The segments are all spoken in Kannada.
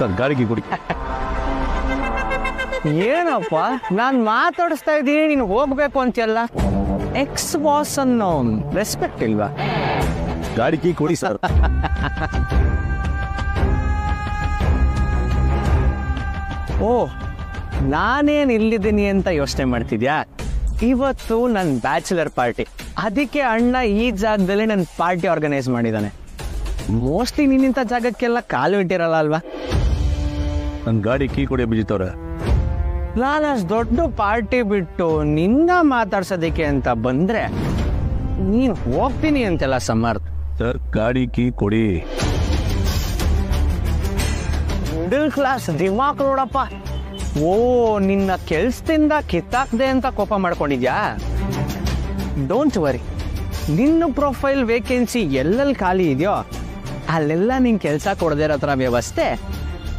ಸರ್ ಗಾಡಿಗೆ ಕೊಡಿ. ಏನಪ್ಪ ನಾನು ಮಾತಾಡಿಸ್ತಾ ಇದ್ದೀನಿ, ನೀನು ಹೋಗ್ಬೇಕು ಅಂತೆಲ್ಲ. ಎಕ್ಸ್ ಬಾಸ್ ಅನ್ನೋ ರೆಸ್ಪೆಕ್ಟ್ ಇಲ್ವಾ? ಗಾಡಿ ಕೀ ಕೊಡಿ ಸರ್. ಓ, ನಾನೇನು ಇಲ್ಲಿದ್ದೀನಿ ಅಂತ ಯೋಚನೆ ಮಾಡ್ತಿದ್ಯಾ? ಇವತ್ತು ನನ್ನ ಬ್ಯಾಚುಲರ್ ಪಾರ್ಟಿ, ಅದಕ್ಕೆ ಅಣ್ಣ ಈ ಜಾಗದಲ್ಲಿ ನನ್ನ ಪಾರ್ಟಿ ಆರ್ಗನೈಸ್ ಮಾಡಿದ್ದಾನೆ. ಮೋಸ್ಟ್ಲಿ ನೀನಿಂಥ ಜಾಗಕ್ಕೆಲ್ಲ ಕಾಲು ಇಟ್ಟಿರಲ್ಲ ಅಲ್ವಾ? ನನ್ನ ಗಾಡಿ ಕೀ ಕೊಡಿ ಅಭಿಜಿತ್ ಅವ್ರೆ. ನಾನು ಅಷ್ಟು ದೊಡ್ಡ ಪಾರ್ಟಿ ಬಿಟ್ಟು ನಿನ್ನ ಮಾತಾಡ್ಸೋದಕ್ಕೆ ಅಂತ ಬಂದ್ರೆ ನೀನು ಹೋಗ್ತೀನಿ ಅಂತೆಲ್ಲ ಸಮರ್ಥ. ಸರ್ ಗಾಡಿ ಕೀ ಕೊಡಿ. ಮಿಡಲ್ ಕ್ಲಾಸ್ ದಿಮಾಕ್ ನೋಡಪ್ಪ. ಓ, ನಿನ್ನ ಕೆಲ್ಸದಿಂದ ಕಿತ್ತಾಕ್ದೆ ಅಂತ ಕೋಪ ಮಾಡ್ಕೊಂಡಿದ್ಯಾ? ಡೋಂಟ್ ವರಿ, ನಿನ್ನ ಪ್ರೊಫೈಲ್ ವೇಕೆನ್ಸಿ ಎಲ್ಲೆಲ್ಲಿ ಖಾಲಿ ಇದೆಯೋ ಅಲ್ಲೆಲ್ಲ ನಿಂಗೆ ಕೆಲಸ ಕೊಡದೇ ಇರೋ ಥರ ವ್ಯವಸ್ಥೆ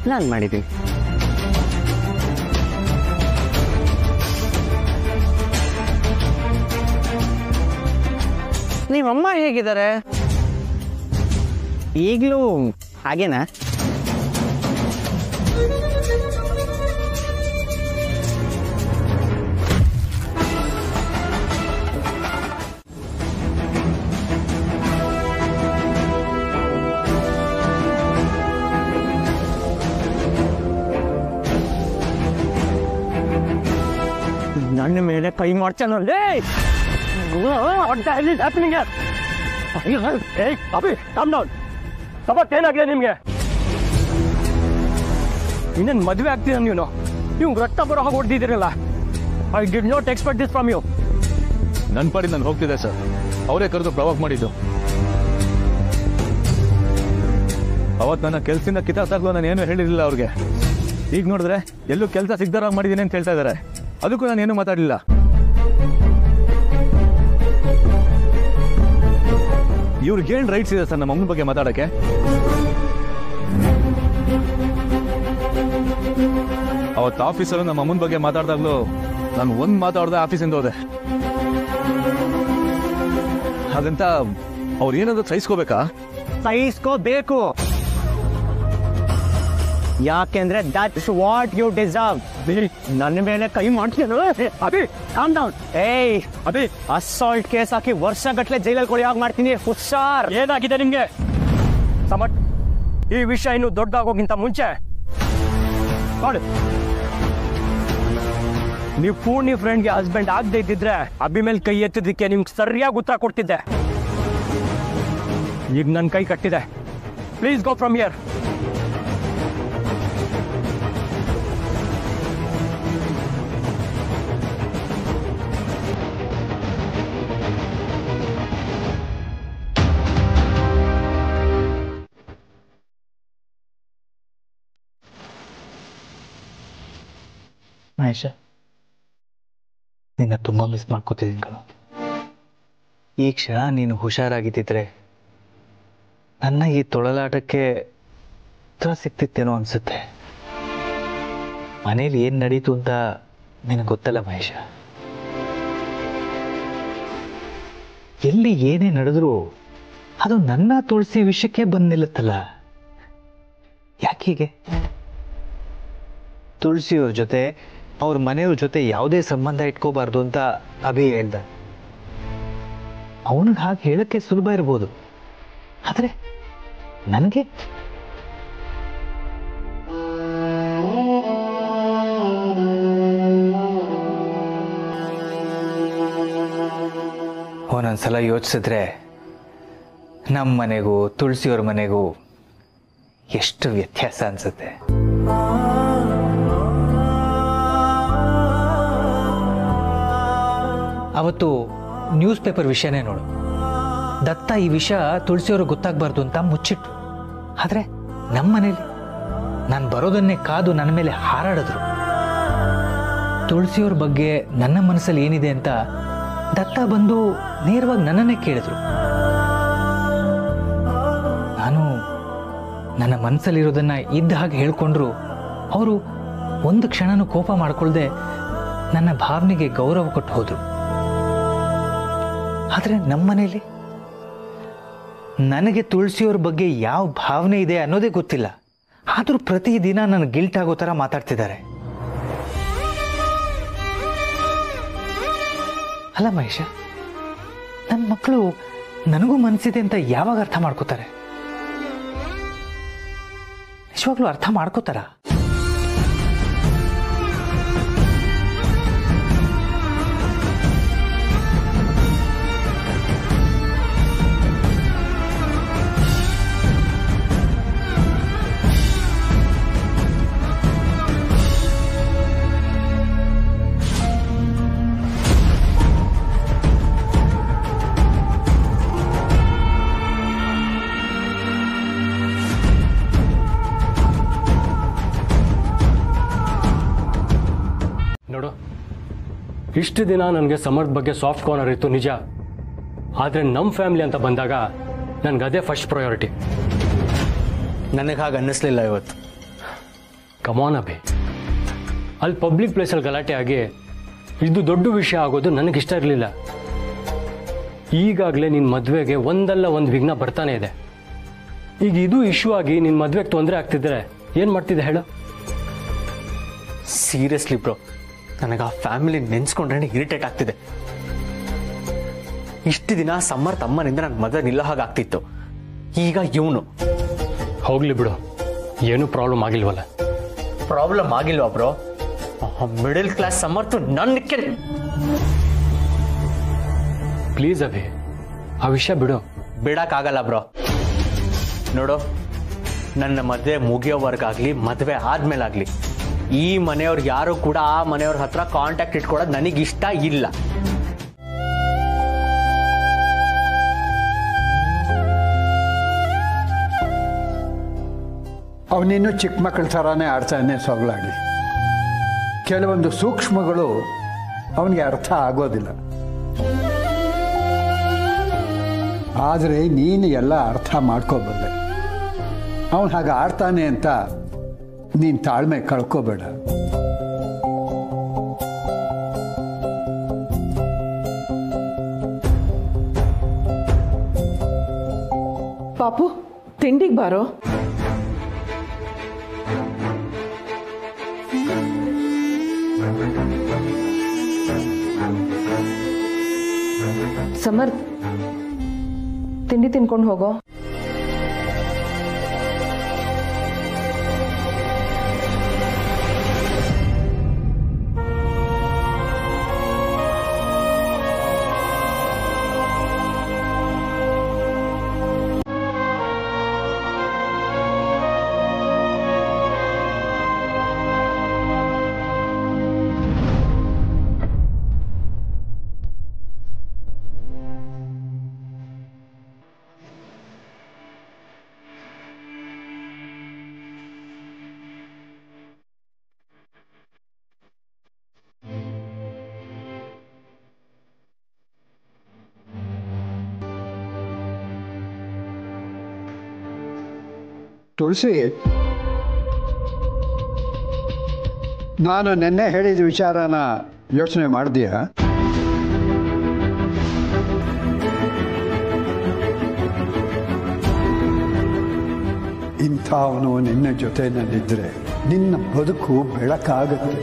ನಾನು ಮಾಡಿದ್ದೀನಿ. ನೀವಮ್ಮ ಹೇಗಿದ್ದಾರೆ? ಈಗಲೂ ಹಾಗೇನಾ? ನನ್ನ ಮೇಲೆ ಕೈ ಮಾಡ್ತಾನಲ್ಲೇ. ಏನಾಗಿದೆ ನಿಮ್ಗೆ? ಇನ್ನೇನು ಮದುವೆ ಆಗ್ತೀರ ನೀವು ರಕ್ತ ಬರೋ ಹಾಗೆ ಹೊಡೆದಿದ್ದೀರಲ್ಲ. I did not expect this from you. ನನ್ನ ಪಾಡಿ ನಾನು ಹೋಗ್ತಿದ್ದೆ ಸರ್, ಅವರೇ ಕರೆದು ಪ್ರವಾಕ್ ಮಾಡಿದ್ದು. ಅವತ್ತು ನನ್ನ ಕೆಲಸದಿಂದ ಕಿತ್ತಾಕ್ಲು ನಾನು ಏನೂ ಹೇಳಿರಲಿಲ್ಲ ಅವ್ರಿಗೆ. ಈಗ ನೋಡಿದ್ರೆ ಎಲ್ಲೂ ಕೆಲಸ ಸಿಗ್ದಾರ ಮಾಡಿದ್ದೀನಿ ಅಂತ ಹೇಳ್ತಾ ಇದ್ದಾರೆ. ಅದಕ್ಕೂ ನಾನು ಏನೂ ಮಾತಾಡಲಿಲ್ಲ. ಇವ್ರಿಗೆ ಏನು ರೈಟ್ಸ್ ಇದೆ ಸರ್ ನಮ್ಮ ಅಮ್ಮನ ಬಗ್ಗೆ ಮಾತಾಡೋಕ್ಕೆ? ಅವತ್ತು ಆಫೀಸಲ್ಲೂ ನಮ್ಮ ಅಮ್ಮನ ಬಗ್ಗೆ ಮಾತಾಡಿದಾಗಲೂ ನಾನು ಒಂದು ಮಾತಾಡ್ದೆ ಆಫೀಸಿಂದ ಹೋದೆ. ಹಾಗಂತ ಅವ್ರು ಏನಾದರೂ ಸಹಿಸ್ಕೋಬೇಕಾ? ಸಹಿಸ್ಕೋಬೇಕು. ಯಾಕೆಂದ್ರೆ ದಟ್ಸ್ ವಾಟ್ ಯು ಡಿಸರ್ವ್. ನನ್ನ ಮೇಲೆ ಕೈ ಮಾಡ್ತೀನೋ? Abhi calm down. ಏಯ್ ಅಭಿ, ಅಸಾಲ್ಟ್ ಕೇಸ್ ಹಾಕಿ ವರ್ಷಗಟ್ಲೆ ಜೈಲಲ್ಲಿ ಕೊಡಿ ಆಗಿ ಮಾಡ್ತೀನಿ. ಹುಷಾರ್. ಏನಾಗಿದೆ ನಿಮ್ಗೆ? ಸಮಟ್, ಈ ವಿಷಯ ಇನ್ನು ದೊಡ್ಡಾಗೋಗಿಂತ ಮುಂಚೆ ನೋಡಿ, ನೀವು ಪೂರ್ಣಿ ಫ್ರೆಂಡ್ಗೆ ಹಸ್ಬೆಂಡ್ ಆಗದೆ ಇದ್ದಿದ್ರೆ ಅಭಿ ಮೇಲೆ ಕೈ ಎತ್ತಿದ್ದಕ್ಕೆ ನಿಮ್ಗೆ ಸರಿಯಾಗಿ ಉತ್ತರ ಕೊಡ್ತಿದ್ದೆ. ಈಗ ನನ್ನ ಕೈ ಕಟ್ಟಿದೆ. Please go from here. Mahesh, ನಿನ್ನ ತುಂಬ ಮಿಸ್ ಮಾಡ್ಕೋತಿದ್ದೀನಿ ಕಣ. ಈ ಕ್ಷಣ ನೀನು ಹುಷಾರಾಗಿದ್ದಿದ್ರೆ ನನ್ನ ಈ ತೊಳಲಾಟಕ್ಕೆ ಉತ್ತರ ಸಿಕ್ತಿತ್ತೇನೋ ಅನ್ಸುತ್ತೆ. ಮನೇಲಿ ಏನು ನಡೀತು ಅಂತ ನಿನಗೆ ಗೊತ್ತಲ್ಲ ಮಹೇಶ. ಎಲ್ಲಿ ಏನೇ ನಡೆದ್ರು ಅದು ನನ್ನ ತುಳಸಿ ವಿಷಯಕ್ಕೆ ಬಂದು ನಿಲ್ಲುತ್ತಲ್ಲ. ಯಾಕೀಗೆ? ತುಳಸಿಯವ್ರ ಜೊತೆ ಅವ್ರ ಮನೆಯವ್ರ ಜೊತೆ ಯಾವುದೇ ಸಂಬಂಧ ಇಟ್ಕೋಬಾರ್ದು ಅಂತ ಅಭಿ ಹೇಳ್ದ. ಅವನಿಗೆ ಹಾಗೆ ಹೇಳಕ್ಕೆ ಸುಲಭ ಇರ್ಬೋದು, ಆದರೆ ನನಗೆ ಒಂದೊಂದ್ಸಲ ಯೋಚಿಸಿದ್ರೆ ನಮ್ಮ ಮನೆಗೂ ತುಳಸಿಯವ್ರ ಮನೆಗೂ ಎಷ್ಟು ವ್ಯತ್ಯಾಸ ಅನ್ಸುತ್ತೆ. ಅವತ್ತು ನ್ಯೂಸ್ ಪೇಪರ್ ವಿಷಯನೇ ನೋಡು. ದತ್ತ ಈ ವಿಷಯ ತುಳಸಿಯವ್ರಿಗೆ ಗೊತ್ತಾಗಬಾರ್ದು ಅಂತ ಮುಚ್ಚಿಟ್ರು. ಆದರೆ ನಮ್ಮ ಮನೇಲಿ ನಾನು ಬರೋದನ್ನೇ ಕಾದು ನನ್ನ ಮೇಲೆ ಹಾರಾಡಿದ್ರು. ತುಳಸಿಯವ್ರ ಬಗ್ಗೆ ನನ್ನ ಮನಸ್ಸಲ್ಲಿ ಏನಿದೆ ಅಂತ ದತ್ತ ಬಂದು ನೇರವಾಗಿ ನನ್ನನ್ನೇ ಕೇಳಿದ್ರು. ನಾನು ನನ್ನ ಮನಸ್ಸಲ್ಲಿರೋದನ್ನ ಇದ್ದ ಹಾಗೆ ಹೇಳ್ಕೊಂಡ್ರು. ಅವರು ಒಂದು ಕ್ಷಣನೂ ಕೋಪ ಮಾಡ್ಕೊಳ್ದೆ ನನ್ನ ಭಾವನೆಗೆ ಗೌರವ ಕೊಟ್ಟು ಹೋದ್ರು. ಆದರೆ ನಮ್ಮ ಮನೇಲಿ ನನಗೆ ತುಳಸಿಯವ್ರ ಬಗ್ಗೆ ಯಾವ ಭಾವನೆ ಇದೆ ಅನ್ನೋದೇ ಗೊತ್ತಿಲ್ಲ. ಆದರೂ ಪ್ರತಿದಿನ ನನಗೆ ಗಿಲ್ಟ್ ಆಗೋ ಥರ ಮಾತಾಡ್ತಿದ್ದಾರೆ. ಅಲ್ಲ ಮಹೇಶ, ನನ್ನ ಮಕ್ಕಳು ನನಗೂ ಮನಸ್ಸಿದೆ ಅಂತ ಯಾವಾಗ ಅರ್ಥ ಮಾಡ್ಕೋತಾರೆ? ನಿಜವಾಗ್ಲೂ ಅರ್ಥ ಮಾಡ್ಕೋತಾರ? ನೋಡು, ಇಷ್ಟು ದಿನ ನನಗೆ ಸಮರ್ಥ್ ಬಗ್ಗೆ ಸಾಫ್ಟ್ ಕಾರ್ನರ್ ಇತ್ತು ನಿಜ. ಆದರೆ ನಮ್ಮ ಫ್ಯಾಮಿಲಿ ಅಂತ ಬಂದಾಗ ನನಗೆ ಅದೇ ಫಸ್ಟ್ ಪ್ರಯಾರಿಟಿ. ನನಗೆ ಹಾಗೆ ಅನ್ನಿಸ್ಲಿಲ್ಲ ಇವತ್ತು. ಕಮಾನ್ ಅಭಿ, ಅಲ್ಲಿ ಪಬ್ಲಿಕ್ ಪ್ಲೇಸಲ್ಲಿ ಗಲಾಟೆ ಆಗಿ ಇದು ದೊಡ್ಡ ವಿಷಯ ಆಗೋದು ನನಗಿಷ್ಟ ಇರಲಿಲ್ಲ. ಈಗಾಗಲೇ ನಿನ್ನ ಮದುವೆಗೆ ಒಂದಲ್ಲ ಒಂದು ವಿಘ್ನ ಬರ್ತಾನೆ ಇದೆ. ಈಗ ಇದು ಇಶ್ಯೂ ಆಗಿ ನಿನ್ನ ಮದುವೆಗೆ ತೊಂದರೆ ಆಗ್ತಿದ್ರೆ ಏನು ಮಾಡ್ತಿದ್ದೆ ಹೇಳು? ಸೀರಿಯಸ್ಲಿ ಬ್ರೋ, ನನಗೆ ಆ ಫ್ಯಾಮಿಲಿ ನೆನ್ಸ್ಕೊಂಡ್ರೆ ಇರಿಟೇಟ್ ಆಗ್ತಿದೆ. ಇಷ್ಟು ದಿನ ಸಮರ್ಥ್ ಅಮ್ಮನಿಂದ ನನ್ನ ಮದುವೆ ನಿಲ್ಲೋ ಹಾಗಾಗ್ತಿತ್ತು. ಈಗ ಇವನು ಹೋಗ್ಲಿ ಬಿಡು, ಏನೂ ಪ್ರಾಬ್ಲಮ್ ಆಗಿಲ್ವಲ್ಲ? ಪ್ರಾಬ್ಲಮ್ ಆಗಿಲ್ವಾ ಬ್ರೋ? ಮಿಡಲ್ ಕ್ಲಾಸ್ ಸಮರ್ಥ್ ನನಗೆ ಪ್ಲೀಸ್ ಅಭಿ, ಆ ವಿಷಯ ಬಿಡು. ಬಿಡಕ್ಕಾಗಲ್ಲ ಬ್ರೋ. ನೋಡು, ನನ್ನ ಮದುವೆ ಮುಗಿಯೋವರೆಗಾಗ್ಲಿ ಮದುವೆ ಆದ್ಮೇಲಾಗ್ಲಿ ಈ ಮನೆಯವ್ರು ಯಾರು ಕೂಡ ಆ ಮನೆಯವ್ರ ಹತ್ರ ಕಾಂಟ್ಯಾಕ್ಟ್ ಇಟ್ಕೊಳ್ಳೋದು ನನಗಿಷ್ಟ ಇಲ್ಲ. ಅವನಿನ್ನೂ ಚಿಕ್ಕ ಮಕ್ಕಳ ಥರನೇ ಆಡ್ತಾನೆ ಸೊಗಲಾಗಿ. ಕೆಲವೊಂದು ಸೂಕ್ಷ್ಮಗಳು ಅವನಿಗೆ ಅರ್ಥ ಆಗೋದಿಲ್ಲ. ಆದರೆ ನೀನು ಎಲ್ಲ ಅರ್ಥ ಮಾಡ್ಕೋಬಲ್ಲೆ. ಅವನು ಹಾಗೆ ಆಡ್ತಾನೆ ಅಂತ ನೀನು ತಾಳ್ಮೆ ಕಳ್ಕೋಬೇಡ. ಪಾಪು, ತಿಂಡಿಗೆ ಬಾರೋ. ಸಮರ್ಥ್, ತಿಂಡಿ ತಿನ್ಕೊಂಡು ಹೋಗೋ. ತುಳಸಿ, ನಾನು ನಿನ್ನೆ ಹೇಳಿದ ವಿಚಾರನ ಯೋಚನೆ ಮಾಡಿದೀಯಾ? ಇಂಥವನು ನಿನ್ನ ಜೊತೆಯಲ್ಲಿದ್ದರೆ ನಿನ್ನ ಬದುಕು ಬೆಳಕಾಗುತ್ತೆ.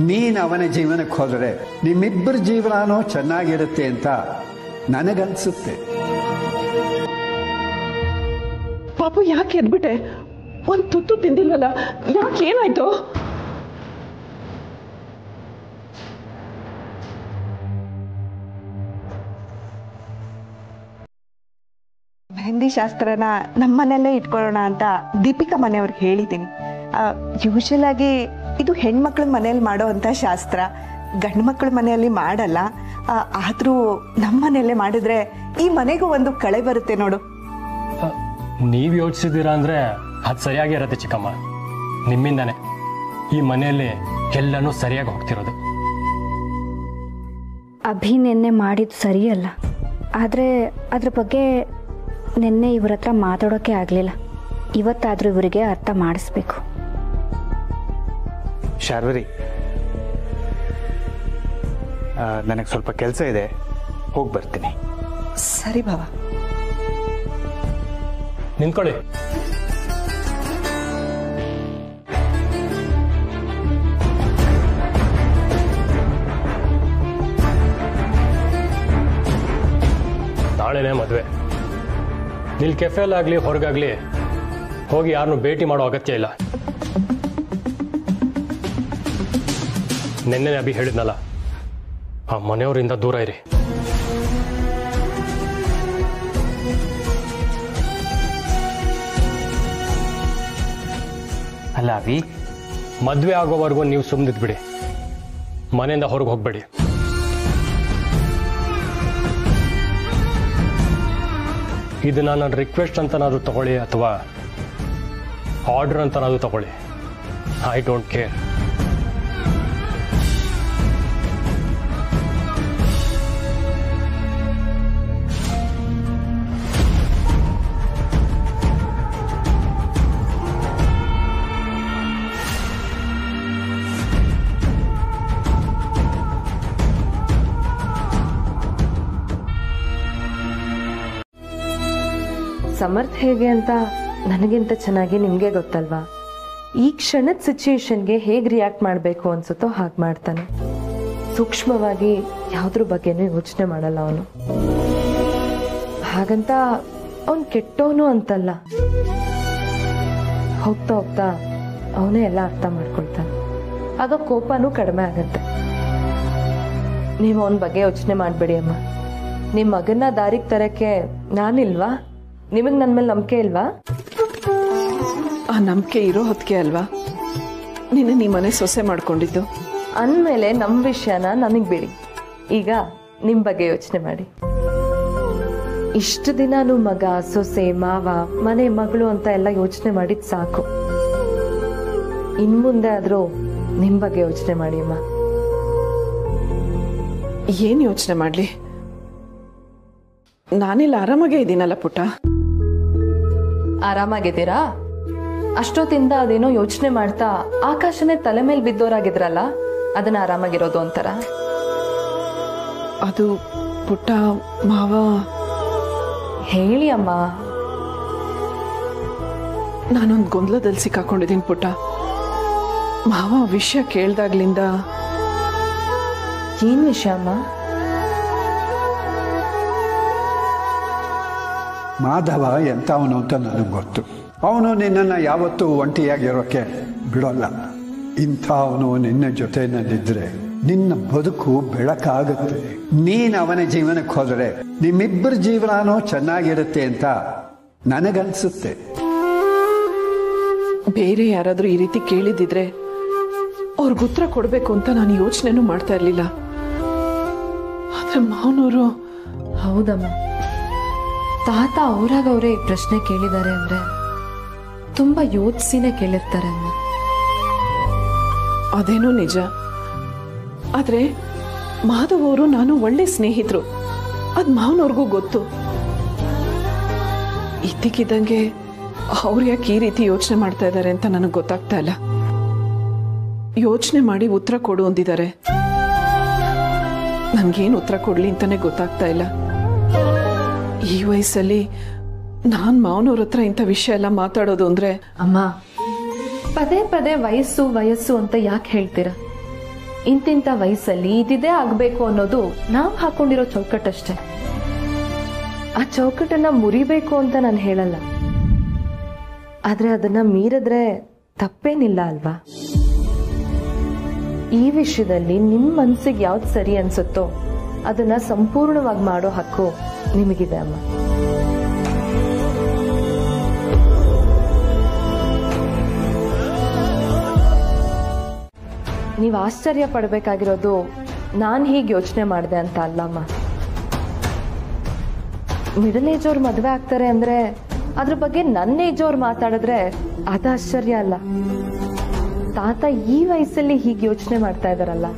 ನೀನು ಅವನ ಜೀವನಕ್ಕೆ ಹೋದರೆ ನಿಮ್ಮಿಬ್ಬರ ಜೀವನನೂ ಚೆನ್ನಾಗಿರುತ್ತೆ ಅಂತ ನನಗನ್ಸುತ್ತೆ. ಪಾಪು, ಯಾಕೆ ಎದ್ಬಿಟ್ಟೆ? ಒಂದು ತುತ್ತು ತಿಂದಿಲ್ವಲ್ಲ, ಯಾಕೆ? ಏನಾಯ್ತು? ಮೆಹಂದಿ ಶಾಸ್ತ್ರನ ನಮ್ಮನೆಯಲ್ಲೇ ಇಟ್ಕೊಳ್ಳೋಣ ಅಂತ ದೀಪಿಕಾ ಮನೆಯವ್ರಿಗೆ ಹೇಳಿದ್ದೀನಿ. ಯೂಶಲ್ ಆಗಿ ಇದು ಹೆಣ್ಮಕ್ಳ ಮನೆಯಲ್ಲಿ ಮಾಡೋ ಅಂಥ ಶಾಸ್ತ್ರ, ಗಂಡು ಮಕ್ಕಳ ಮನೆಯಲ್ಲಿ ಮಾಡಲ್ಲ. ಆದರೂ ನಮ್ಮ ಮನೆಯಲ್ಲೇ ಮಾಡಿದ್ರೆ ಈ ಮನೆಗೂ ಒಂದು ಕಳೆ ಬರುತ್ತೆ ನೋಡು. ನೀವು ಯೋಚಿಸಿದ್ದೀರಾ ಅಂದರೆ ಅದು ಸರಿಯಾಗಿ ಇರತ್ತೆ ಚಿಕ್ಕಮ್ಮ. ನಿಮ್ಮಿಂದಾನೆ ಈ ಮನೆಯಲ್ಲಿ ಎಲ್ಲನೂ ಸರಿಯಾಗಿ ಹೋಗ್ತಿರೋದು. ಅಭಿ ನಿನ್ನೆ ಮಾಡಿದ್ದು ಸರಿಯಲ್ಲ, ಆದರೆ ಅದ್ರ ಬಗ್ಗೆ ನಿನ್ನೆ ಇವ್ರ ಹತ್ರ ಮಾತಾಡೋಕ್ಕೆ ಆಗಲಿಲ್ಲ. ಇವತ್ತಾದರೂ ಇವರಿಗೆ ಅರ್ಥ ಮಾಡಿಸ್ಬೇಕು. ಶಾರ್ವರಿ, ನನಗೆ ಸ್ವಲ್ಪ ಕೆಲಸ ಇದೆ, ಹೋಗಿ ಬರ್ತೀನಿ. ಸರಿ ಬಾವ. ನಿಂತ್ಕೊಳ್ಳಿ. ನಾಳೆನೇ ಮದುವೆ. ನಿಲ್ ಕೆಫೆಲಾಗಲಿ ಹೊರಗಾಗಲಿ ಹೋಗಿ ಯಾರನ್ನೂ ಭೇಟಿ ಮಾಡೋ ಅಗತ್ಯ ಇಲ್ಲ. ನೆನ್ನೆ ಅಭಿ ಹೇಳಿದ್ನಲ್ಲ, ಆ ಮನೆಯವರಿಂದ ದೂರ ಇರಿ. ಅಲ್ಲ ಅಭಿ, ಮದುವೆ ಆಗೋವರೆಗೂ ನೀವು ಸುಮ್ಮನಿದ್ಬಿಡಿ, ಮನೆಯಿಂದ ಹೊರಗೆ ಹೋಗಬೇಡಿ. ಇದನ್ನ ನನ್ನ ರಿಕ್ವೆಸ್ಟ್ ಅಂತನಾದ್ರೂ ತಗೊಳ್ಳಿ ಅಥವಾ ಆರ್ಡರ್ ಅಂತನಾದ್ರೂ ತಗೊಳ್ಳಿ, ಐ ಡೋಂಟ್ ಕೇರ್. ಸಮರ್ಥ್ ಹೇಗೆ ಅಂತ ನನಗಿಂತ ಚೆನ್ನಾಗಿ ನಿಮಗೆ ಗೊತ್ತಲ್ವಾ. ಈ ಕ್ಷಣದ ಸಿಚುಯೇಷನ್ಗೆ ಹೇಗೆ ರಿಯಾಕ್ಟ್ ಮಾಡಬೇಕು ಅನ್ಸುತ್ತೋ ಹಾಗೆ ಮಾಡ್ತಾನೆ. ಸೂಕ್ಷ್ಮವಾಗಿ ಯಾವುದ್ರ ಬಗ್ಗೆನೂ ಯೋಚನೆ ಮಾಡಲ್ಲ ಅವನು. ಹಾಗಂತ ಅವನು ಕೆಟ್ಟವನು ಅಂತಲ್ಲ. ಹೋಗ್ತಾ ಹೋಗ್ತಾ ಅವನೇ ಎಲ್ಲ ಅರ್ಥ ಮಾಡ್ಕೊಳ್ತಾನೆ. ಆಗ ಕೋಪನೂ ಕಡಿಮೆ ಆಗತ್ತೆ. ನೀವು ಅವನ ಬಗ್ಗೆ ಯೋಚನೆ ಮಾಡಬೇಡಿ ಅಮ್ಮ. ನಿಮ್ಮ ಮಗನ್ನ ದಾರಿಗೆ ತರಕ್ಕೆ ನಾನಿಲ್ವಾ? ನಿಮಗೆ ನನ್ನ ಮೇಲೆ ನಂಬಿಕೆ ಇಲ್ವಾ? ಆ ನಂಬಿಕೆ ಇರೋ ಹೊತ್ತಿಗೆ ಅಲ್ವಾ ನಿನ್ನೆ ನಿಮ್ಮ ಮನೆ ಸೊಸೆ ಮಾಡ್ಕೊಂಡಿದ್ದು. ಅಂದಮೇಲೆ ನಮ್ಮ ವಿಷಯನ ನನಗೆ ಬಿಡಿ. ಈಗ ನಿಮ್ಮ ಬಗ್ಗೆ ಯೋಚನೆ ಮಾಡಿ. ಇಷ್ಟು ದಿನಾನು ಮಗ, ಸೊಸೆ, ಮಾವ, ಮನೆ, ಮಗಳು ಅಂತ ಎಲ್ಲ ಯೋಚನೆ ಮಾಡಿದ್ ಸಾಕು. ಇನ್ಮುಂದೆ ಆದ್ರೂ ನಿಮ್ಮ ಬಗ್ಗೆ ಯೋಚನೆ ಮಾಡಿ ಅಮ್ಮ. ಏನ್ ಯೋಚನೆ ಮಾಡ್ಲಿ? ನಾನಿಲ್ಲ ಆರಾಮಾಗೇ ಇದ್ದೀನಲ್ಲ ಪುಟ್ಟ. ಆರಾಮಾಗಿದ್ದೀರಾ? ಅಷ್ಟೊತ್ತಿಂದ ಅದೇನೋ ಯೋಚನೆ ಮಾಡ್ತಾ ಆಕಾಶನೇ ತಲೆ ಮೇಲೆ ಬಿದ್ದೋರಾಗಿದ್ರಲ್ಲ, ಅದನ್ನ ಆರಾಮಾಗಿರೋದು ಅಂತಾರ? ಅದು ಪುಟ್ಟ ಮಾವ. ಹೇಳಿ ಅಮ್ಮ. ನಾನೊಂದು ಗೊಂದಲದಲ್ಲಿ ಸಿಕ್ಕಾಕೊಂಡಿದ್ದೀನಿ ಪುಟ್ಟ. ಮಾವ ವಿಷಯ ಕೇಳ್ದಾಗ್ಲಿಂದ. ಏನ್ ವಿಷಯ ಅಮ್ಮ? ಮಾಧವ ಎಂಥವನು ಅಂತ ನನಗೆ ಗೊತ್ತು. ಅವನು ನಿನ್ನನ್ನು ಯಾವತ್ತೂ ಒಂಟಿಯಾಗಿರೋಕ್ಕೆ ಬಿಡೋಲ್ಲ. ಇಂಥವನು ನಿನ್ನ ಜೊತೆಯಲ್ಲಿದ್ದರೆ ನಿನ್ನ ಬದುಕು ಬೆಳಕಾಗುತ್ತೆ. ನೀನು ಅವನ ಜೀವನಕ್ಕೆ ಹೋದರೆ ನಿಮ್ಮಿಬ್ಬರ ಜೀವನನೂ ಚೆನ್ನಾಗಿರುತ್ತೆ ಅಂತ ನನಗನ್ಸುತ್ತೆ. ಬೇರೆ ಯಾರಾದರೂ ಈ ರೀತಿ ಕೇಳಿದ್ದಿದ್ರೆ ಅವ್ರಿಗೆ ಉತ್ತರ ಕೊಡಬೇಕು ಅಂತ ನಾನು ಯೋಚನೆನೂ ಮಾಡ್ತಾ ಇರಲಿಲ್ಲ. ಆದ್ರೆ ಮಾವನವರು. ಹೌದಮ್ಮ, ತಾತ ಅವರೇ ಈ ಪ್ರಶ್ನೆ ಕೇಳಿದ್ದಾರೆ ಅಂದ್ರೆ ತುಂಬಾ ಯೋಚಿಸಿನೇ ಕೇಳಿರ್ತಾರೆ ಅಮ್ಮ. ಅದೇನೋ ನಿಜ. ಆದ್ರೆ ಮಾಧವ್ ಅವರು ನಾನು ಒಳ್ಳೆ ಸ್ನೇಹಿತರು, ಅದ್ ಮಾವನವ್ರಿಗೂ ಗೊತ್ತು. ಇದ್ದಕ್ಕಿದ್ದಂಗೆ ಅವ್ರು ಯಾಕೆ ಈ ರೀತಿ ಯೋಚನೆ ಮಾಡ್ತಾ ಇದ್ದಾರೆ ಅಂತ ನನಗೆ ಗೊತ್ತಾಗ್ತಾ ಇಲ್ಲ. ಯೋಚನೆ ಮಾಡಿ ಉತ್ತರ ಕೊಡು ಅಂದಿದ್ದಾರೆ. ನನ್ಗೇನು ಉತ್ತರ ಕೊಡ್ಲಿ ಅಂತಾನೆ ಗೊತ್ತಾಗ್ತಾ ಇಲ್ಲ. ಈ ವಯಸ್ಸಲ್ಲಿ ನಾನ್ ಮಾವನವ್ರ ಹತ್ರ ಇಂಥ ವಿಷಯ ಎಲ್ಲ ಮಾತಾಡೋದು ಅಂದ್ರೆ. ಅಮ್ಮ, ಪದೇ ಪದೇ ವಯಸ್ಸು ವಯಸ್ಸು ಅಂತ ಯಾಕೆ ಹೇಳ್ತೀರಾ? ಇಂತಿಂತ ವಯಸ್ಸಲ್ಲಿ ಇದಿದೆ ಆಗ್ಬೇಕು ಅನ್ನೋದು ನಾವು ಹಾಕೊಂಡಿರೋ ಚೌಕಟ್ಟಷ್ಟೇ. ಆ ಚೌಕಟ್ಟನ್ನ ಮುರಿಬೇಕು ಅಂತ ನಾನು ಹೇಳಲ್ಲ. ಆದ್ರೆ ಅದನ್ನ ಮೀರಿದ್ರೆ ತಪ್ಪೇನಿಲ್ಲ ಅಲ್ವಾ? ಈ ವಿಷಯದಲ್ಲಿ ನಿಮ್ಮ ಮನ್ಸಿಗೆ ಯಾವ್ದು ಸರಿ ಅನ್ಸುತ್ತೋ ಅದನ್ನ ಸಂಪೂರ್ಣವಾಗಿ ಮಾಡೋ ಹಕ್ಕು ನಿಮಗಿದೆ ಅಮ್ಮ. ನೀವು ಆಶ್ಚರ್ಯ ಪಡಬೇಕಾಗಿರೋದು ನಾನು ಹೀಗೆ ಯೋಚನೆ ಮಾಡಿದೆ ಅಂತ ಅಲ್ಲಮ್ಮ. ಮಿಡಲ್ ಏಜ್ ಅವ್ರು ಮದುವೆ ಆಗ್ತಾರೆ ಅಂದ್ರೆ ಅದ್ರ ಬಗ್ಗೆ ನನ್ನ ಏಜ್ ಅವ್ರು ಮಾತಾಡಿದ್ರೆ ಅದು ಆಶ್ಚರ್ಯ ಅಲ್ಲ. ತಾತ ಈ ವಯಸ್ಸಲ್ಲಿ ಹೀಗೆ ಯೋಚನೆ ಮಾಡ್ತಾ ಇದಾರಲ್ಲ,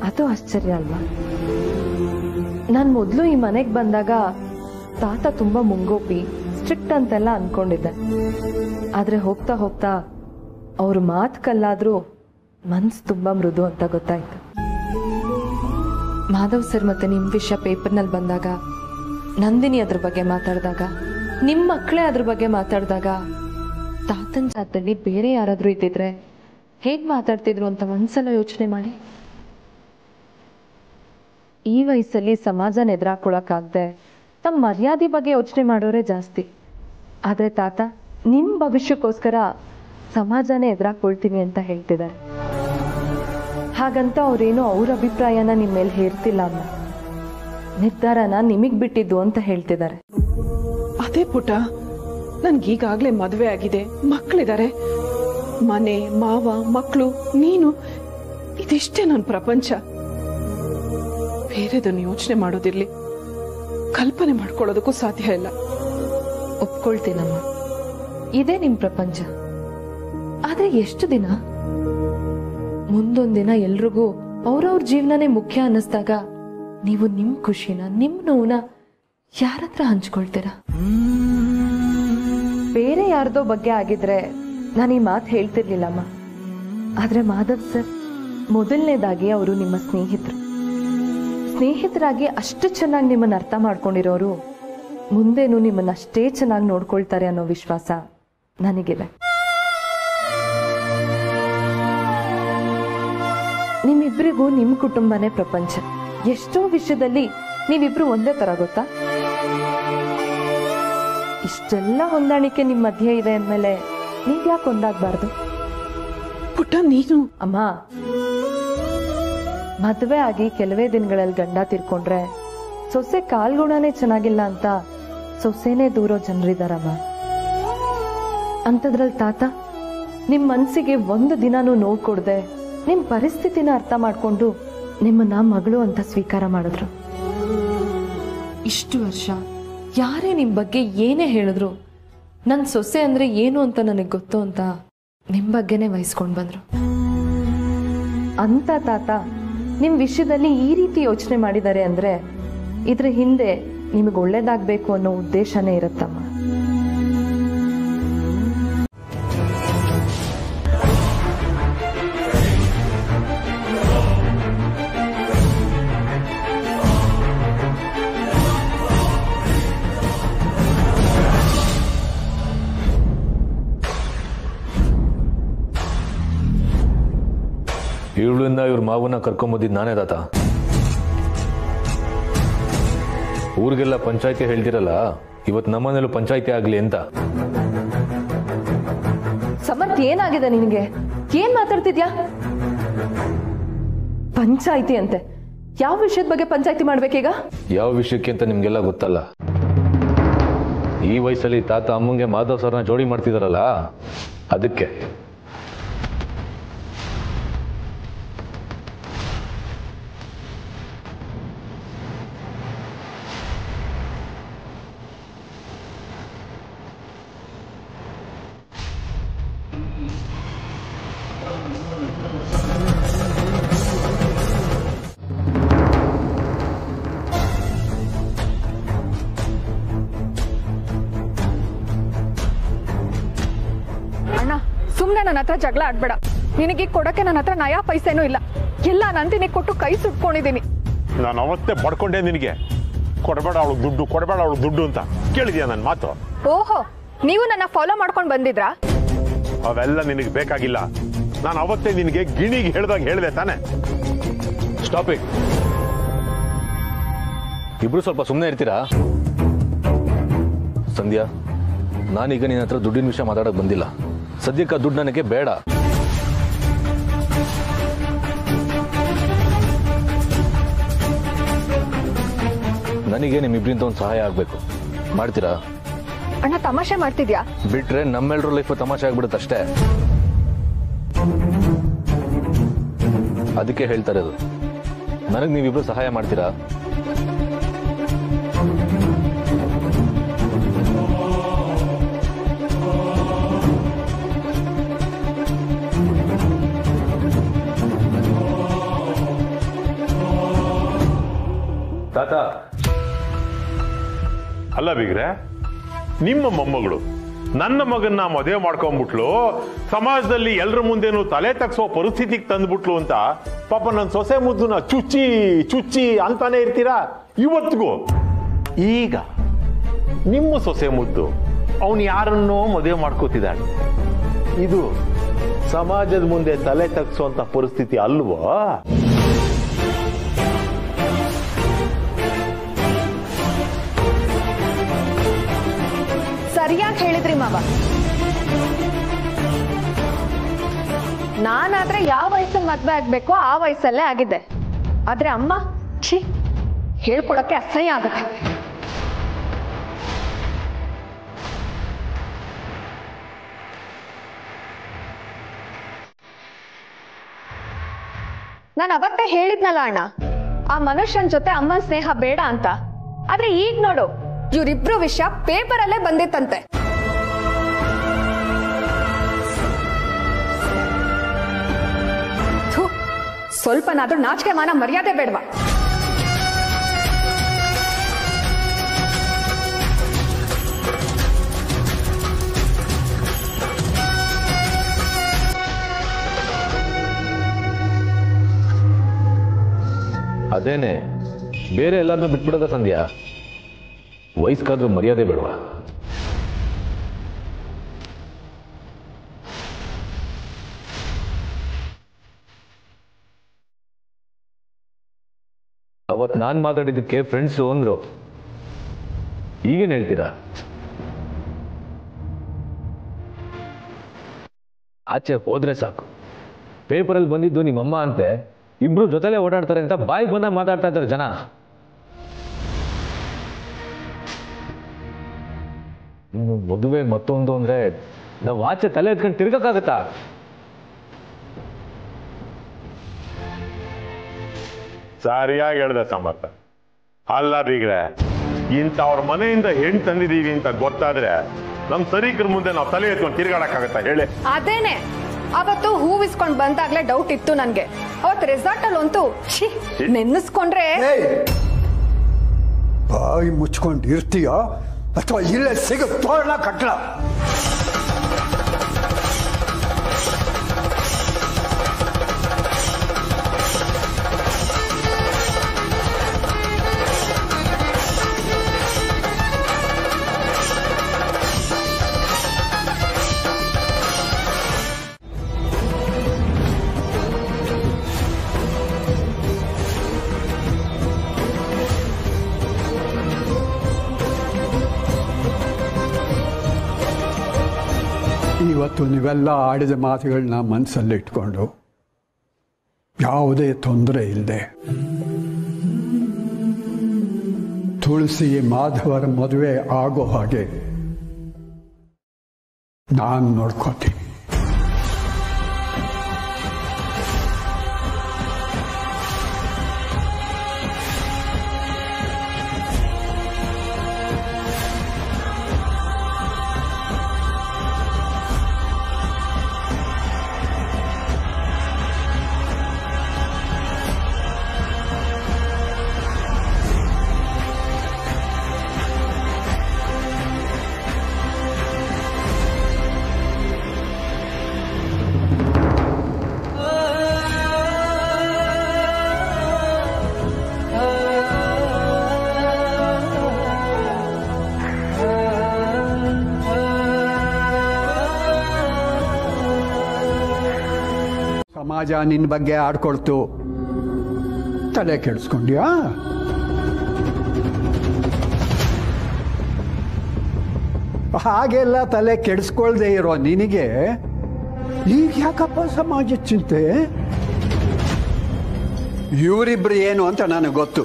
ಅದು ಆಶ್ಚರ್ಯ ಅಲ್ವಾ? ನಾನು ಮೊದಲು ಈ ಮನೆಗೆ ಬಂದಾಗ ತಾತ ತುಂಬಾ ಮುಂಗೋಪಿ, ಸ್ಟ್ರಿಕ್ಟ್ ಅಂತೆಲ್ಲ ಅನ್ಕೊಂಡಿದ್ದೆ. ಆದ್ರೆ ಹೋಗ್ತಾ ಹೋಗ್ತಾ ಅವ್ರ ಮಾತು ಕಲ್ಲಾದ್ರೂ ಮನ್ಸು ತುಂಬಾ ಮೃದು ಅಂತ ಗೊತ್ತಾಯ್ತು. ಮಾಧವ್ ಸರ್ ಮತ್ತೆ ನಿಮ್ ವಿಷಯ ಪೇಪರ್ನಲ್ಲಿ ಬಂದಾಗ, ನಂದಿನಿ ಅದ್ರ ಬಗ್ಗೆ ಮಾತಾಡಿದಾಗ, ನಿಮ್ ಮಕ್ಕಳೇ ಅದ್ರ ಬಗ್ಗೆ ಮಾತಾಡಿದಾಗ, ತಾತನ ಜಾತದಲ್ಲಿ ಬೇರೆ ಯಾರಾದ್ರೂ ಇದ್ದಿದ್ರೆ ಹೇಗ್ ಮಾತಾಡ್ತಿದ್ರು ಅಂತ ಒಂದ್ಸಲ ಯೋಚನೆ ಮಾಡಿ. ಈ ವಯಸ್ಸಲ್ಲಿ ಸಮಾಜನ ಎದುರಾಕೊಳಕ್ಕಾಗದೆ ತಮ್ಮ ಮರ್ಯಾದೆ ಬಗ್ಗೆ ಯೋಚನೆ ಮಾಡೋರೇ ಜಾಸ್ತಿ. ಆದರೆ ತಾತ ನಿಮ್ಮ ಭವಿಷ್ಯಕ್ಕೋಸ್ಕರ ಸಮಾಜನೇ ಎದುರಾಕೊಳ್ತೀನಿ ಅಂತ ಹೇಳ್ತಿದ್ದಾರೆ. ಹಾಗಂತ ಅವರೇನು ಅವ್ರ ಅಭಿಪ್ರಾಯನ ನಿಮ್ಮ ಮೇಲೆ ಹೇರ್ತಿಲ್ಲ ಅಮ್ಮ, ನಿರ್ಧಾರನ ನಿಮಗೆ ಬಿಟ್ಟಿದ್ದು ಅಂತ ಹೇಳ್ತಿದ್ದಾರೆ. ಅದೇ ಪುಟ, ನನ್ಗೀಗಾಗ್ಲೇ ಮದುವೆ ಆಗಿದೆ, ಮಕ್ಕಳಿದ್ದಾರೆ, ಮನೆ ಮಾವ ಮಕ್ಕಳು ನೀನು, ಇದಿಷ್ಟೇ ನನ್ನ ಪ್ರಪಂಚ. ಬೇರೆದನ್ನು ಯೋಚನೆ ಮಾಡೋದಿರ್ಲಿ, ಕಲ್ಪನೆ ಮಾಡ್ಕೊಳ್ಳೋದಕ್ಕೂ ಸಾಧ್ಯ ಇಲ್ಲ. ಒಪ್ಕೊಳ್ತೀನಮ್ಮ, ಇದೇ ನಿಮ್ ಪ್ರಪಂಚ. ಆದ್ರೆ ಎಷ್ಟು ದಿನ? ಮುಂದೊಂದಿನ ಎಲ್ರಿಗೂ ಅವ್ರವ್ರ ಜೀವನನೇ ಮುಖ್ಯ ಅನ್ನಿಸ್ದಾಗ ನೀವು ನಿಮ್ ಖುಷಿನ ನಿಮ್ ನೋವನ್ನ ಯಾರತ್ರ ಹಂಚ್ಕೊಳ್ತೀರಾ? ಬೇರೆ ಯಾರ್ದೋ ಬಗ್ಗೆ ಆಗಿದ್ರೆ ನಾನು ಈ ಮಾತು ಹೇಳ್ತಿರ್ಲಿಲ್ಲಮ್ಮ. ಆದ್ರೆ ಮಾಧವ್ ಸರ್ ಮೊದಲನೇದಾಗಿ ಅವರು ನಿಮ್ಮ ಸ್ನೇಹಿತರಾಗಿ ಅಷ್ಟು ಚೆನ್ನಾಗಿ ನಿಮ್ಮನ್ನ ಅರ್ಥ ಮಾಡ್ಕೊಂಡಿರೋರು ಮುಂದೇನು ನಿಮ್ಮನ್ನ ಅಷ್ಟೇ ಚೆನ್ನಾಗಿ ನೋಡ್ಕೊಳ್ತಾರೆ ಅನ್ನೋ ವಿಶ್ವಾಸ ನನಗಿದೆ. ನಿಮ್ಮಿಬ್ರಿಗೂ ನಿಮ್ ಕುಟುಂಬನೇ ಪ್ರಪಂಚ. ಎಷ್ಟೋ ವಿಷಯದಲ್ಲಿ ನೀವಿಬ್ರು ಒಂದೇ ತರ, ಗೊತ್ತಾ? ಇಷ್ಟೆಲ್ಲ ಹೊಂದಾಣಿಕೆ ನಿಮ್ ಮಧ್ಯೆ ಇದೆ ಅಂದ್ಮೇಲೆ ನೀವ್ಯಾಕೆ ಒಂದಾಗಬಾರ್ದು? ಪುಟ್ಟ ನೀನು ಅಮ್ಮ, ಮದುವೆ ಆಗಿ ಕೆಲವೇ ದಿನಗಳಲ್ಲಿ ಗಂಡ ತೀರ್ಕೊಂಡ್ರೆ ಸೊಸೆ ಕಾಲ್ಗುಣನೇ ಚೆನ್ನಾಗಿಲ್ಲ ಅಂತ ಸೊಸೆನೇ ದೂರೋ ಜನರಿದಾರಮ್ಮ. ಅಂಥದ್ರಲ್ಲಿ ತಾತ ನಿಮ್ ಮನ್ಸಿಗೆ ಒಂದು ದಿನಾನೂ ನೋವು ಕೊಡದೆ ನಿಮ್ ಪರಿಸ್ಥಿತಿನ ಅರ್ಥ ಮಾಡ್ಕೊಂಡು ನಿಮ್ಮನ್ನ ಮಗಳು ಅಂತ ಸ್ವೀಕಾರ ಮಾಡಿದ್ರು. ಇಷ್ಟು ವರ್ಷ ಯಾರೇ ನಿಮ್ ಬಗ್ಗೆ ಏನೇ ಹೇಳಿದ್ರು ನನ್ ಸೊಸೆ ಅಂದ್ರೆ ಏನು ಅಂತ ನನಗೆ ಗೊತ್ತು ಅಂತ ನಿಮ್ ಬಗ್ಗೆನೆ ವಹಿಸ್ಕೊಂಡ್ ಬಂದ್ರು. ಅಂತ ತಾತ ನಿಮ್ ವಿಷಯದಲ್ಲಿ ಈ ರೀತಿ ಯೋಚನೆ ಮಾಡಿದ್ದಾರೆ ಅಂದ್ರೆ ಇದ್ರ ಹಿಂದೆ ನಿಮಗೆ ಒಳ್ಳೇದಾಗ್ಬೇಕು ಅನ್ನೋ ಉದ್ದೇಶನೇ ಇರುತ್ತಮ್ಮ. ಇವಳಿಂದ ಇವ್ರ ಮಾವನ್ನ ಕರ್ಕೊಂಬಂದಿದ್ದು ನಾನೇ ತಾತ. ಊರಿಗೆಲ್ಲ ಪಂಚಾಯ್ತಿ ಹೇಳ್ತಿರಲ್ಲ, ಇವತ್ತು ನಮ್ಮನೇಲೂ ಪಂಚಾಯ್ತಿ ಆಗ್ಲಿ ಅಂತ. ಸಮರ್ಥ್, ಏನಾಗಿದೆ ನಿನಗೆ? ಏನ್ ಮಾತಾಡ್ತಿದ್ಯಾ? ಪಂಚಾಯ್ತಿ ಅಂತೆ? ಯಾವ ವಿಷಯದ ಬಗ್ಗೆ ಪಂಚಾಯ್ತಿ ಮಾಡ್ಬೇಕೀಗ? ಯಾವ ವಿಷಯಕ್ಕೆ ಅಂತ ನಿಮ್ಗೆಲ್ಲ ಗೊತ್ತಲ್ಲ. ಈ ವಯಸ್ಸಲ್ಲಿ ತಾತ ಅಮ್ಮಂಗೆ ಮಾಧವ್ ಸರ್ನ ಜೋಡಿ ಮಾಡ್ತಿದಾರಲ್ಲ, ಅದಕ್ಕೆ. ಸುಮ್ನೆ ನನ್ನ ಹತ್ರ ಜಗಳ ಆಡ್ಬೇಡ. ನಿನಗೆ ಕೊಡಕ್ಕೆ ನನ್ನ ಹತ್ರ ನಯಾ ಪೈಸೆನೂ ಇಲ್ಲ. ಎಲ್ಲ ನಂದಿನಿಗೆ ಕೊಟ್ಟು ಕೈ ಸುಟ್ಕೊಂಡಿದ್ದೀನಿ. ನಾನು ಅವತ್ತೇ ಬಡ್ಕೊಂಡೆ ನಿನಗೆ, ಕೊಡಬೇಡ ಅವಳು ದುಡ್ಡು, ಕೊಡಬೇಡ ಅವಳು ದುಡ್ಡು ಅಂತ. ಕೇಳಿದ್ಯಾ ನನ್ನ ಮಾತು? ಓಹೋ, ನೀವು ನನ್ನ ಫಾಲೋ ಮಾಡ್ಕೊಂಡು ಬಂದಿದ್ರಾ? ಅವೆಲ್ಲ ನಿನಗೆ ಬೇಕಾಗಿಲ್ಲ. ನಾನು ಅವತ್ತೇ ನಿನಗೆ ಗಿಣಿಗೆ ಹೇಳ್ದಾಗ ಹೇಳಿದೆ ತಾನೆ. Stop it. ಇಬ್ರು ಸ್ವಲ್ಪ ಸುಮ್ಮನೆ ಇರ್ತೀರಾ? ಸಂಧ್ಯಾ, ನಾನೀಗ ನಿನ್ನ ಹತ್ರ ದುಡ್ಡಿನ ವಿಷಯ ಮಾತಾಡಕ್ ಬಂದಿಲ್ಲ. ಸದ್ಯಕ್ಕೆ ದುಡ್ಡು ನನಗೆ ಬೇಡ. ನನಗೆ ನಿಮ್ಮಿಬ್ರಿಂದ ಒಂದು ಸಹಾಯ ಆಗ್ಬೇಕು. ಮಾಡ್ತೀರಾ? ಅಣ್ಣ, ತಮಾಷೆ ಮಾಡ್ತಿದ್ಯಾ? ಬಿಟ್ರೆ ನಮ್ಮೆಲ್ಲರೂ ಲೈಫ್ ತಮಾಷೆ ಆಗ್ಬಿಡುತ್ತೆ ಅಷ್ಟೇ. ಅದಕ್ಕೆ ಹೇಳ್ತಾ ಇರೋದು, ನನಗೆ ನೀವಿಬ್ರು ಸಹಾಯ ಮಾಡ್ತೀರಾ? ತಾತ. ಅಲ್ಲ ಬೀಗ್ರೆ, ನಿಮ್ಮ ಮೊಮ್ಮಗಳು ನನ್ನ ಮಗನ್ನ ಮದುವೆ ಮಾಡ್ಕೊಂಡ್ಬಿಟ್ಲು, ಸಮಾಜದಲ್ಲಿ ಎಲ್ರ ಮುಂದೆನೂ ತಲೆ ತಗ್ಸೋ ಪರಿಸ್ಥಿತಿಗೆ ತಂದ್ಬಿಟ್ಲು ಅಂತ ಪಾಪ ನನ್ನ ಸೊಸೆ ಮುದ್ದುನ ಚುಚ್ಚಿ ಚುಚ್ಚಿ ಅಂತಾನೆ ಇರ್ತೀರಾ ಇವತ್ತಿಗೂ. ಈಗ ನಿಮ್ಮ ಸೊಸೆ ಮುದ್ದು ಅವನು ಯಾರನ್ನೋ ಮದುವೆ ಮಾಡ್ಕೋತಿದ್ದಾನೆ. ಇದು ಸಮಾಜದ ಮುಂದೆ ತಲೆ ತಗ್ಸೋಂತ ಪರಿಸ್ಥಿತಿ ಅಲ್ವೋ? ಮಾವ. ನಾನಾದ್ರೆ ಯಾವ ವಯಸ್ಸಲ್ಲಿ ಮದ್ವೆ ಆಗ್ಬೇಕೋ ಆ ವಯಸ್ಸಲ್ಲೇ ಆಗಿದ್ದೆ. ಆದ್ರೆ ಅಮ್ಮ ಛೀ ಹೇಳ್ಕೊಳಕ್ಕೆ ಅಸಹ್ಯ ಆಗುತ್ತೆ. ನಾನು ಅವತ್ತೇ ಹೇಳಿದ್ನಲ್ಲ ಅಣ್ಣ, ಆ ಮನುಷ್ಯನ ಜೊತೆ ಅಮ್ಮನ ಸ್ನೇಹ ಬೇಡ ಅಂತ. ಆದ್ರೆ ಈಗ ನೋಡು, ಇವರಿಬ್ರು ವಿಷಯ ಪೇಪರಲ್ಲೇ ಬಂದಿತ್ತಂತೆ. ಸ್ವಲ್ಪನಾದ್ರೂ ನಾಚಿಕೆ ಮಾನ ಮರ್ಯಾದೆ ಬೇಡವಾ? ಅದೇನೆ, ಬೇರೆ ಎಲ್ಲಾದ್ರೂ ಬಿಟ್ಬಿಡೋದ ಸಂಧ್ಯಾ? ವಯಸ್ಕಾದ್ರೂ ಮರ್ಯಾದೆ ಬೇಡವಾ? ಅವತ್ತು ನಾನು ಮಾತಾಡಿದ್ದಕ್ಕೆ ಫ್ರೆಂಡ್ಸು ಅಂದ್ರು, ಈಗೇನು ಹೇಳ್ತೀರಾ? ಆಚೆ ಹೋದ್ರೆ ಸಾಕು, ಪೇಪರಲ್ಲಿ ಬಂದಿದ್ದು ನಿಮ್ಮಮ್ಮ ಅಂತೆ, ಇಬ್ರು ಜೊತೆಲೆ ಓಡಾಡ್ತಾರೆ ಅಂತ ಬಾಯಿಗೆ ಬಂದಾಗ ಮಾತಾಡ್ತಾ ಇದ್ದಾರೆ ಜನ. ಇನ್ನು ಮದುವೆ ಮತ್ತೊಂದು ಅಂದ್ರೆ ನಾವು ಆಚೆ ತಲೆ ಎತ್ಕೊಂಡು ತಿರ್ಗಕ್ಕಾಗತ್ತಾ? ಸರಿಯಾಗಿ ಹೇಳ್ದೆ ಸಮರ್ಥ. ಅಲ್ಲ ಬೀಗ್ರೆ, ಇಂಥವ್ರ ಮನೆಯಿಂದ ಹೆಣ್ಣು ತಂದಿದೀವಿ ಅಂತ ಗೊತ್ತಾದ್ರೆ ನಮ್ ಸರೀಕರ ಮುಂದೆ ನಾವು ತಲೆ ಎತ್ಕೊಂಡು ತಿರ್ಗಾಡಕ್ಕಾಗತ್ತಾ ಹೇಳಿ? ಅದೇನೆ, ಅವತ್ತು ಹೂವಿಸ್ಕೊಂಡ್ ಬಂದಾಗ್ಲೇ ಡೌಟ್ ಇತ್ತು ನನ್ಗೆ. ಅವತ್ತು ರೆಸಾರ್ಟ್ ಅಲ್ಲಿ ಅಂತೂ ನೆನ್ನಿಸ್ಕೊಂಡ್ರೆ ಬಾಯಿ ಮುಚ್ಕೊಂಡು ಇರ್ತೀಯೋ ಅಥವಾ ಇಲ್ಲೇ ಸಿಗ ತೋರಣ ಕಟ್ಲ? ಇವತ್ತು ನೀವೆಲ್ಲ ಆಡಿದ ಮಾತುಗಳನ್ನ ಮನಸ್ಸಲ್ಲಿ ಇಟ್ಕೊಂಡು ಯಾವುದೇ ತೊಂದರೆ ಇಲ್ಲದೆ ತುಳಸಿ ಮಾಧವರ ಮದುವೆ ಆಗೋ ಹಾಗೆ ನಾನು ನೋಡ್ಕೋತೀನಿ. ಸಮಾಜ ನಿನ್ನ ಬಗ್ಗೆ ಆಡ್ಕೊಳ್ತು, ತಲೆ ಕೆಡಿಸ್ಕೊಂಡ್ಯಾ? ಹಾಗೆಲ್ಲ ತಲೆ ಕೆಡಿಸ್ಕೊಳ್ದೆ ಇರೋ ನಿನಗೆ ಈಗ ಯಾಕಪ್ಪ ಸಮಾಜ ಚಿಂತೆ? ಇವರಿಬ್ರು ಏನು ಅಂತ ನನಗೆ ಗೊತ್ತು.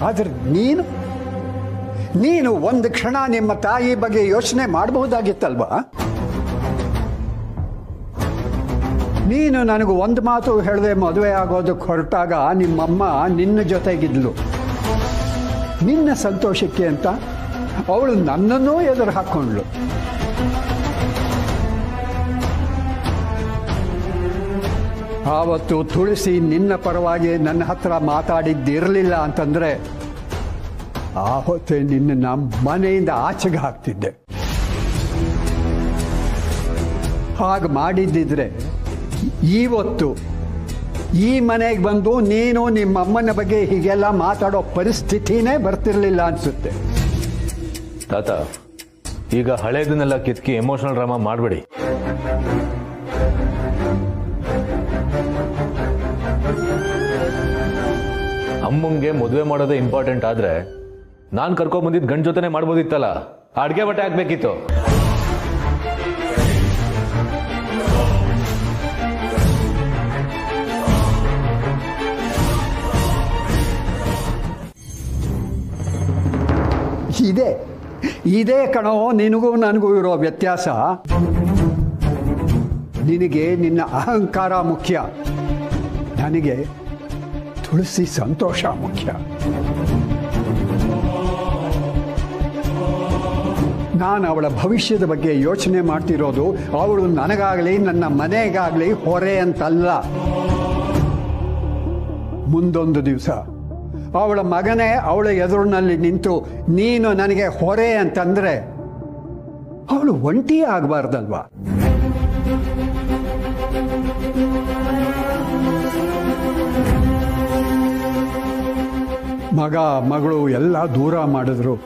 ಆದ್ರೆ ನೀನು ಒಂದು ಕ್ಷಣ ನಿಮ್ಮ ತಾಯಿ ಬಗ್ಗೆ ಯೋಚನೆ ಮಾಡಬಹುದಾಗಿತ್ತಲ್ವಾ? ನೀನು ನನಗೆ ಒಂದು ಮಾತು ಹೇಳದೆ ಮದುವೆ ಆಗೋದಕ್ಕೆ ಹೊರಟಾಗ ನಿಮ್ಮಮ್ಮ ನಿನ್ನ ಜೊತೆಗಿದ್ಲು. ನಿನ್ನ ಸಂತೋಷಕ್ಕೆ ಅಂತ ಅವಳು ನನ್ನನ್ನೂ ಎದುರು ಹಾಕ್ಕೊಂಡ್ಳು. ಆವತ್ತು ತುಳಸಿ ನಿನ್ನ ಪರವಾಗಿ ನನ್ನ ಹತ್ರ ಮಾತಾಡಿದ್ದಿರಲಿಲ್ಲ ಅಂತಂದ್ರೆ ಆವತ್ತೇ ನಿನ್ನ ಮನೆಯಿಂದ ಆಚೆಗೆ ಹಾಕ್ತಿದ್ದೆ. ಹಾಗೆ ಮಾಡಿದ್ದಿದ್ರೆ ಇವತ್ತು ಈ ಮನೆಗೆ ಬಂದು ನೀನು ನಿಮ್ಮಮ್ಮನ ಬಗ್ಗೆ ಹೀಗೆಲ್ಲ ಮಾತಾಡೋ ಪರಿಸ್ಥಿತಿನೇ ಬರ್ತಿರ್ಲಿಲ್ಲ ಅನ್ಸುತ್ತೆ. ತಾತ, ಈಗ ಹಳೇದನ್ನೆಲ್ಲ ಕಿತ್ಕಿ ಎಮೋಷನಲ್ ಡ್ರಾಮಾ ಮಾಡಬೇಡಿ. ಅಮ್ಮಂಗೆ ಮದುವೆ ಮಾಡೋದೇ ಇಂಪಾರ್ಟೆಂಟ್ ಆದ್ರೆ ನಾನು ಕರ್ಕೊಂಡ್ ಬಂದಿದ್ದು ಗಂಡ ಜೊತೆನೆ ಮಾಡ್ಬೋದಿತ್ತಲ್ಲ, ಅಡ್ಗೆ ಬಟ್ಟೆ ಹಾಕ್ಬೇಕಿತ್ತು. ಇದೇ ಕಣೋ ನಿನಗೂ ನನಗೂ ಇರೋ ವ್ಯತ್ಯಾಸ. ನಿನಗೆ ನಿನ್ನ ಅಹಂಕಾರ ಮುಖ್ಯ, ನನಗೆ ತುಳಸಿ ಸಂತೋಷ ಮುಖ್ಯ. ನಾನು ಅವಳ ಭವಿಷ್ಯದ ಬಗ್ಗೆ ಯೋಚನೆ ಮಾಡ್ತಿರೋದು ಅವಳು ನನಗಾಗಲಿ ನನ್ನ ಮನೆಗಾಗಲಿ ಹೊರೆ ಅಂತಲ್ಲ. ಮುಂದೊಂದು ದಿವಸ ಅವಳ ಮಗನೇ ಅವಳ ಎದುರಿನಲ್ಲಿ ನಿಂತು ನೀನು ನನಗೆ ಹೊರೆ ಅಂತಂದ್ರೆ ಅವಳು ಒಂಟಿ ಆಗಬಾರ್ದಲ್ವಾ? ಮಗ ಮಗಳು ಎಲ್ಲ ದೂರ ಮಾಡಿದ್ರು,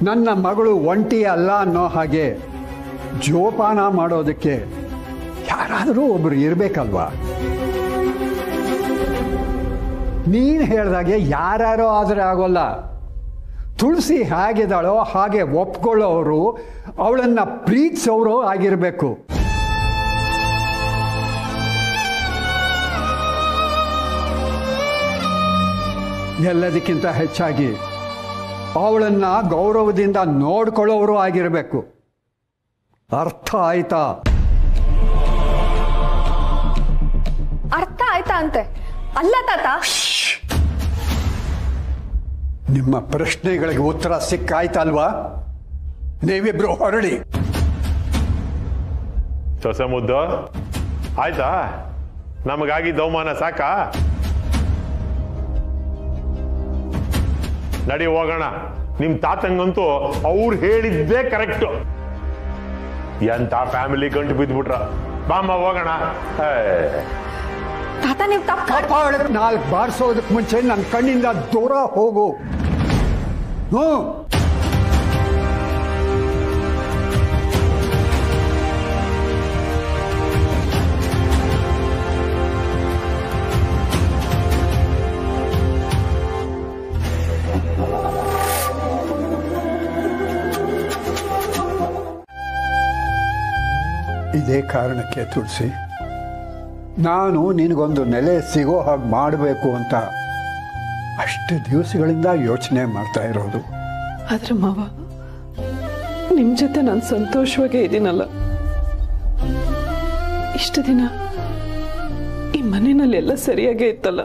ನನ್ನ ಮಗಳು ಒಂಟಿ ಅಲ್ಲ ಅನ್ನೋ ಹಾಗೆ ಜೋಪಾನ ಮಾಡೋದಕ್ಕೆ ಯಾರಾದರೂ ಒಬ್ರು ಇರಬೇಕಲ್ವಾ? ನೀನು ಹೇಳ್ದಾಗೆ ಯಾರ್ಯಾರೋ ಆದರೆ ಆಗೋಲ್ಲ. ತುಳಸಿ ಹೇಗಿದ್ದಾಳೋ ಹಾಗೆ ಒಪ್ಕೊಳ್ಳೋರು, ಅವಳನ್ನು ಪ್ರೀತಿಸೋರು ಆಗಿರಬೇಕು. ಎಲ್ಲದಕ್ಕಿಂತ ಹೆಚ್ಚಾಗಿ ಅವಳನ್ನು ಗೌರವದಿಂದ ನೋಡ್ಕೊಳ್ಳೋರು ಆಗಿರಬೇಕು. ಅರ್ಥ ಆಯ್ತಾ? ಅರ್ಥ ಆಯ್ತಾ ಅಂತೆ ಅಲ್ಲ ತಾತ. ನಿಮ್ಮ ಪ್ರಶ್ನೆಗಳಿಗೆ ಉತ್ತರ ಸಿಕ್ಕಾಯ್ತಲ್ವಾ? ನೀವಿಬ್ರು ಹೊರಡಿ. ಸೊಸೆ ಮುದ್ದು ಆಯ್ತಾ? ನಮಗಾಗಿದ್ದ ಅವಮಾನ ಸಾಕಾ? ನಡಿ ಹೋಗೋಣ. ನಿಮ್ ತಾತಂಗಂತೂ ಅವ್ರು ಹೇಳಿದ್ದೇ ಕರೆಕ್ಟ್. ಎಂತ ಫ್ಯಾಮಿಲಿ ಗಂಟು ಬಿದ್ಬಿಟ್ರ. ಬಾಮ್ಮ ಹೋಗೋಣ. ತಾತ ನೀವು ತಪ್ಪ ನಾಲ್ಕು ಬಾರಿಸೋದಕ್ಕೆ ಮುಂಚೆ ನನ್ನ ಕಣ್ಣಿಂದ ದೂರ ಹೋಗು. ಇದೇ ಕಾರಣಕ್ಕೆ ತುಳಸಿ, ನಾನು ನಿನಗೊಂದು ನೆಲೆ ಸಿಗೋ ಹಾಗೆ ಮಾಡಬೇಕು ಅಂತ ಅಷ್ಟು ದಿವಸಗಳಿಂದ ಯೋಚನೆ ಮಾಡ್ತಾ ಇರೋದು. ಆದ್ರೆ ಮಾವ, ನಿಮ್ಮ ಜೊತೆ ನಾನು ಸಂತೋಷವಾಗೇ ಇದ್ದೀನಲ್ಲ. ಇಷ್ಟು ದಿನ ಈ ಮನೆಯಲ್ಲಿ ಎಲ್ಲ ಸರಿಯಾಗೇ ಇತ್ತಲ್ಲ.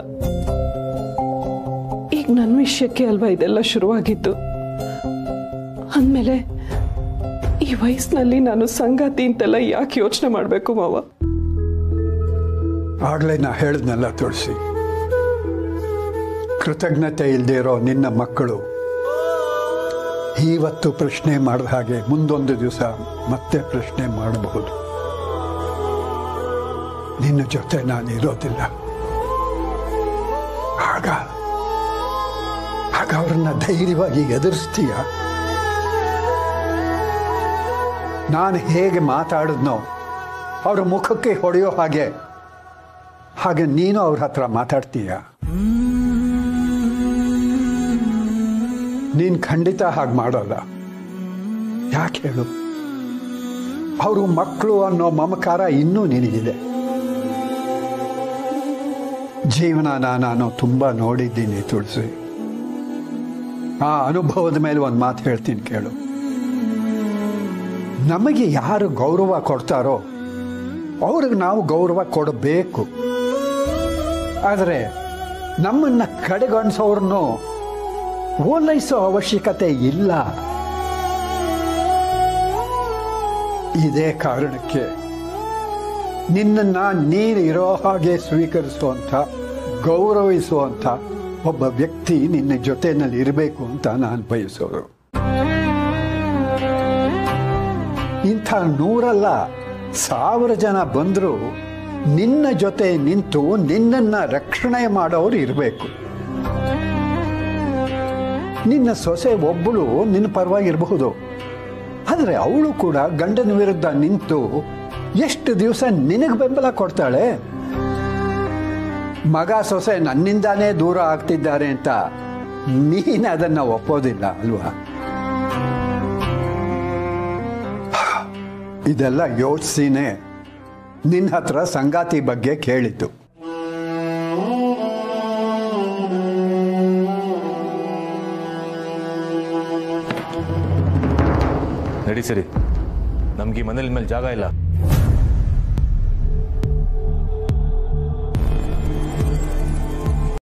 ಈಗ ನನ್ನ ವಿಷಯಕ್ಕೆ ಅಲ್ವಾ ಇದೆಲ್ಲ ಶುರುವಾಗಿದ್ದು. ಅಂದಮೇಲೆ ಈ ವಯಸ್ಸಿನಲ್ಲಿ ನಾನು ಸಂಗಾತಿ ಅಂತೆಲ್ಲ ಯಾಕೆ ಯೋಚನೆ ಮಾಡಬೇಕು ಮಾವ? ಆಗ್ಲೇ ನಾ ಹೇಳಿದ್ನಲ್ಲ ತುಳಸಿ, ಕೃತಜ್ಞತೆ ಇಲ್ಲದೆ ಇರೋ ನಿನ್ನ ಮಕ್ಕಳು ಇವತ್ತು ಪ್ರಶ್ನೆ ಮಾಡಿದ ಹಾಗೆ ಮುಂದೊಂದು ದಿವಸ ಮತ್ತೆ ಪ್ರಶ್ನೆ ಮಾಡಬಹುದು. ನಿನ್ನ ಜೊತೆ ನಾನು ಇರೋದಿಲ್ಲ. ಆಗ ಅವರನ್ನ ಧೈರ್ಯವಾಗಿ ಎದುರಿಸ್ತೀಯ. ನಾನು ಹೇಗೆ ಮಾತಾಡಿದ್ನೋ ಅವ್ರ ಮುಖಕ್ಕೆ ಹೊಡೆಯೋ ಹಾಗೆ ನೀನು ಅವ್ರ ಹತ್ರ ಮಾತಾಡ್ತೀಯ. ನೀನು ಖಂಡಿತ ಹಾಗೆ ಮಾಡೋಲ್ಲ. ಯಾಕೆ ಹೇಳು? ಅವರು ಮಕ್ಕಳು ಅನ್ನೋ ಮಮಕಾರ ಇನ್ನೂ ನಿನಗಿದೆ. ಜೀವನನ ನಾನು ತುಂಬ ನೋಡಿದ್ದೀನಿ ತುಳಸಿ. ಆ ಅನುಭವದ ಮೇಲೆ ಒಂದು ಮಾತು ಹೇಳ್ತೀನಿ ಕೇಳು. ನಮಗೆ ಯಾರು ಗೌರವ ಕೊಡ್ತಾರೋ ಅವ್ರಿಗೆ ನಾವು ಗೌರವ ಕೊಡಬೇಕು. ಆದರೆ ನಮ್ಮನ್ನು ಕಡೆಗಣಿಸೋರನ್ನು ಓಲೈಸೋ ಅವಶ್ಯಕತೆ ಇಲ್ಲ. ಇದೇ ಕಾರಣಕ್ಕೆ ನಿನ್ನನ್ನ ನೀನು ಇರೋ ಹಾಗೆ ಸ್ವೀಕರಿಸುವಂಥ, ಗೌರವಿಸುವಂಥ ಒಬ್ಬ ವ್ಯಕ್ತಿ ನಿನ್ನ ಜೊತೆಯಲ್ಲಿ ಇರಬೇಕು ಅಂತ ನಾನು ಬಯಸೋದು. ಇಂಥ 100 ಅಲ್ಲ 1000 ಜನ ಬಂದರೂ ನಿನ್ನ ಜೊತೆ ನಿಂತು ನಿನ್ನನ್ನು ರಕ್ಷಣೆ ಮಾಡೋರು ಇರಬೇಕು. ನಿನ್ನ ಸೊಸೆ ಒಬ್ಬಳು ನಿನ್ನ ಪರವಾಗಿರಬಹುದು, ಆದರೆ ಅವಳು ಕೂಡ ಗಂಡನ ವಿರುದ್ಧ ನಿಂತು ಎಷ್ಟು ದಿವಸ ನಿನಗೆ ಬೆಂಬಲ ಕೊಡ್ತಾಳೆ? ಮಗ ಸೊಸೆ ನನ್ನಿಂದಾನೇ ದೂರ ಆಗ್ತಿದ್ದಾರೆ ಅಂತ ನೀನು ಅದನ್ನು ಒಪ್ಪೋದಿಲ್ಲ ಅಲ್ವಾ? ಇದೆಲ್ಲ ಯೋಚಿಸಿನೇ ನಿನ್ನ ಹತ್ರ ಸಂಗಾತಿ ಬಗ್ಗೆ ಕೇಳಿದ್ದು. ನಡಿ ಸರಿ, ನಮ್ಗೆ ಈ ಮನೇಲಿ ಮೇಲೆ ಜಾಗ ಇಲ್ಲ.